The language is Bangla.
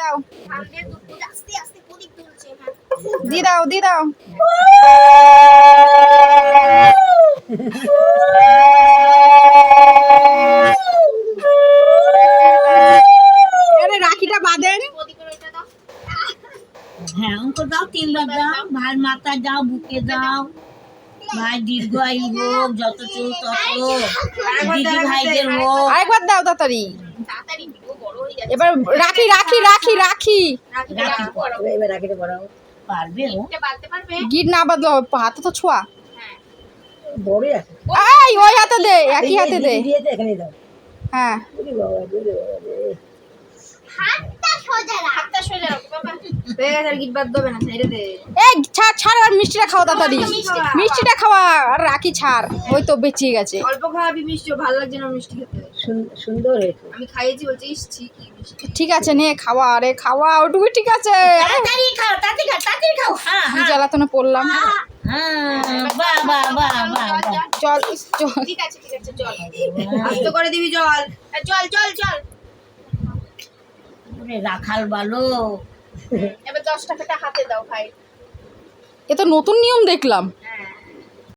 দাও ভাগ্যের দুধ আস্তে আস্তে প্রদীপ তুলছে। দি দাও দি দাও। আরে রাখিটা বাঁধেন। প্রদীপের ওইটা দাও। হ্যাঁ অঙ্ক দাও, 3 বার দাও। ভাই মাথা দাও, বুকে দাও। ভাই দীর্ঘায়ু হোক, যত চুল তত। দিদি ভাইদের হোক। আরেকবার দাও তাড়াতাড়ি। তাড়াতাড়ি ভিডিও বড় হয়ে যাচ্ছে। এবার রাখি রাখি রাখি রাখি রাখি পড়ো। এবার রাখিতে পড়াও। পারবে ও? এটা বাঁধতে পারবে? গিট না বাঁধলো হাতে তো ছোঁয়া। হ্যাঁ। বড়ই আছে। এই ওই হাতে দে, একই হাতে দে। দিয়েছে এখানেই দাও। হ্যাঁ ওরে বাবা, ওরে বাবা রে। হাতটা সোজা রাখো বাবা। হয়ে গেছে, আর গিট বাদ দেবে না, ছেড়ে দে। এই ছাড় ছাড় আর মিষ্টিটা খাওয়া তাড়াতাড়ি। মিষ্টিটা খাওয়া আর রাখি ছাড়, ওই তো বেঁচিয়ে গেছে। অল্প খাওয়াবি মিষ্টি, ভালো লাগছে না মিষ্টি খেতে। সুন্দর হয়েছে। আমি খাইয়েছি বলছি ইসছি কি মিষ্টি। ঠিক আছে নে খাওয়া, আরে খাওয়া ওটুকু ঠিক আছে। তাড়াতাড়ি খাও, তাড়াতাড়ি খাও, তাড়াতাড়ি খাও। হ্যাঁ কি জ্বালাতনে পড়লাম। হ্যাঁ, বাহ বাহ বাহ বাহ বাহ। চল চল। ঠিক আছে চল। আস্তে করে দিবি জল। চল। ওরে রাখাল ভালো। এবার 10 টাকাটা হাতে দাও ভাই। এ তো নতুন নিয়ম দেখলাম। হ্যাঁ